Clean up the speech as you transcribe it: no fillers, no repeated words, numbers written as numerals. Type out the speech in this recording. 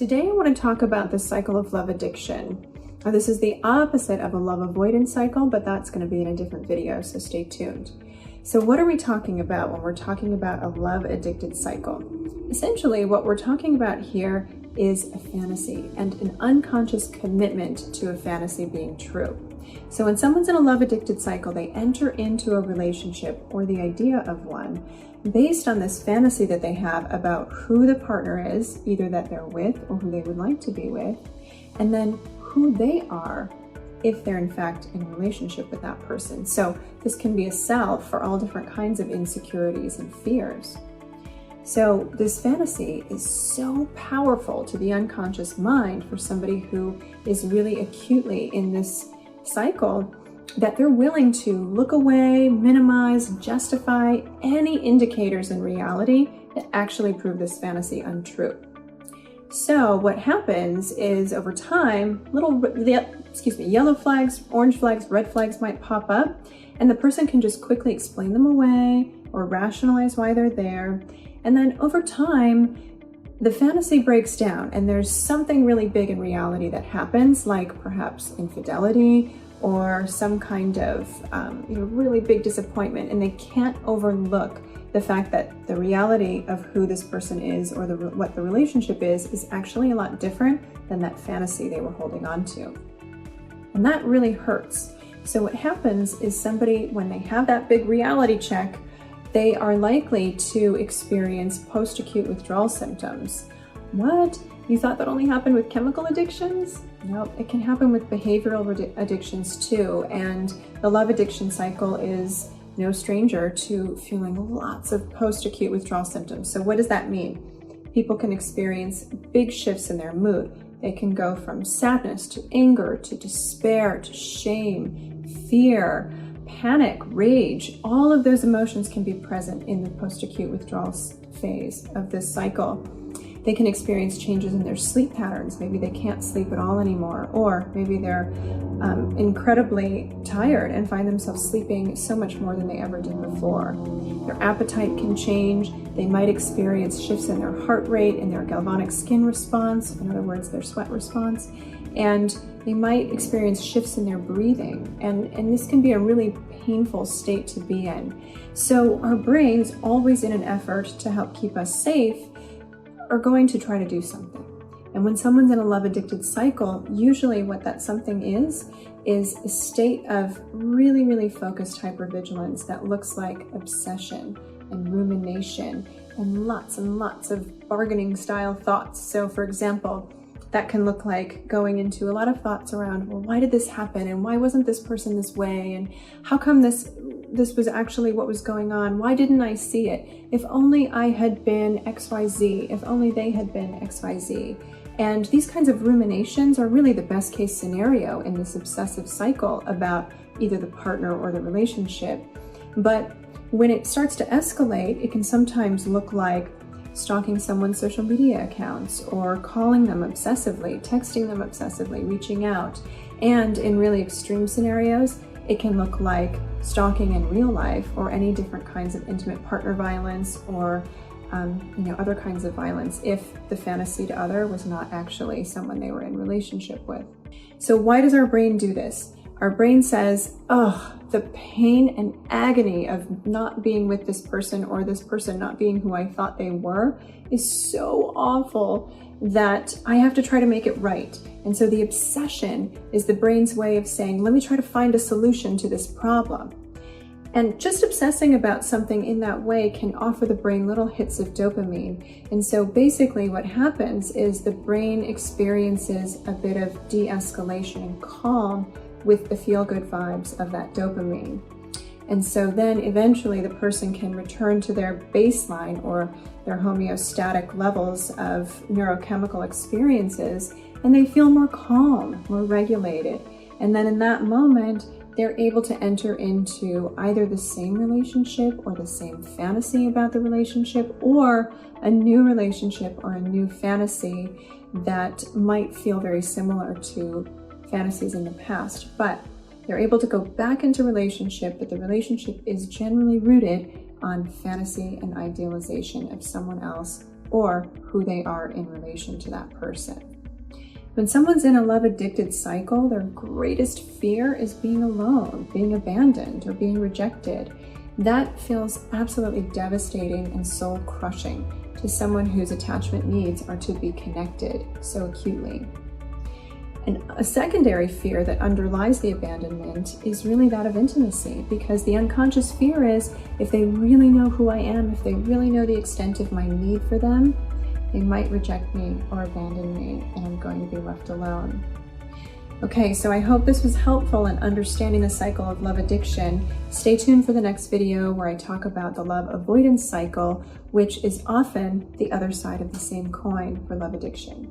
Today I want to talk about the cycle of love addiction. Now, this is the opposite of a love avoidance cycle, but that's going to be in a different video, so stay tuned. So what are we talking about when we're talking about a love addicted cycle? Essentially, what we're talking about here is a fantasy and an unconscious commitment to a fantasy being true. So when someone's in a love addicted cycle, they enter into a relationship or the idea of one based on this fantasy that they have about who the partner is, either that they're with or who they would like to be with, and then who they are if they're in fact in a relationship with that person. So this can be a salve for all different kinds of insecurities and fears. So this fantasy is so powerful to the unconscious mind for somebody who is really acutely in this cycle that they're willing to look away, minimize, justify any indicators in reality that actually prove this fantasy untrue. So what happens is over time, yellow flags, orange flags, red flags might pop up, and the person can just quickly explain them away or rationalize why they're there. And then over time, the fantasy breaks down and there's something really big in reality that happens, like perhaps infidelity or some kind of really big disappointment, and they can't overlook the fact that the reality of who this person is or what the relationship is actually a lot different than that fantasy they were holding on to. And that really hurts. So what happens is somebody, when they have that big reality check, they are likely to experience post-acute withdrawal symptoms. What? You thought that only happened with chemical addictions? No, it can happen with behavioral addictions too. And the love addiction cycle is no stranger to feeling lots of post-acute withdrawal symptoms. So what does that mean? People can experience big shifts in their mood. They can go from sadness to anger to despair to shame, fear, panic, rage. All of those emotions can be present in the post-acute withdrawal phase of this cycle. They can experience changes in their sleep patterns. Maybe they can't sleep at all anymore, or maybe they're incredibly tired and find themselves sleeping so much more than they ever did before. Their appetite can change. They might experience shifts in their heart rate and their galvanic skin response, in other words, their sweat response, and they might experience shifts in their breathing. And this can be a really painful state to be in. So our brains, always in an effort to help keep us safe, are going to try to do something. And when someone's in a love addicted cycle, usually what that something is a state of really, really focused hypervigilance that looks like obsession and rumination and lots of bargaining style thoughts. So for example, that can look like going into a lot of thoughts around, well, why did this happen? And why wasn't this person this way? And how come this was actually what was going on? Why didn't I see it? If only I had been XYZ, if only they had been XYZ. And these kinds of ruminations are really the best case scenario in this obsessive cycle about either the partner or the relationship. But when it starts to escalate, it can sometimes look like stalking someone's social media accounts or calling them obsessively, texting them obsessively, reaching out. And in really extreme scenarios, it can look like stalking in real life or any different kinds of intimate partner violence or other kinds of violence if the fantasy to other was not actually someone they were in relationship with. So why does our brain do this? Our brain says, oh, the pain and agony of not being with this person or this person not being who I thought they were is so awful that I have to try to make it right. And so the obsession is the brain's way of saying, let me try to find a solution to this problem. And just obsessing about something in that way can offer the brain little hits of dopamine. And so basically what happens is the brain experiences a bit of de-escalation and calm with the feel-good vibes of that dopamine. And so then eventually the person can return to their baseline or their homeostatic levels of neurochemical experiences, and they feel more calm, more regulated. And then in that moment, they're able to enter into either the same relationship or the same fantasy about the relationship, or a new relationship or a new fantasy that might feel very similar to fantasies in the past. But they're able to go back into relationship, but the relationship is generally rooted on fantasy and idealization of someone else or who they are in relation to that person. When someone's in a love-addicted cycle, their greatest fear is being alone, being abandoned, or being rejected. That feels absolutely devastating and soul-crushing to someone whose attachment needs are to be connected so acutely. And a secondary fear that underlies the abandonment is really that of intimacy, because the unconscious fear is, if they really know who I am, if they really know the extent of my need for them, they might reject me or abandon me, and I'm going to be left alone. Okay, so I hope this was helpful in understanding the cycle of love addiction. Stay tuned for the next video where I talk about the love avoidance cycle, which is often the other side of the same coin for love addiction.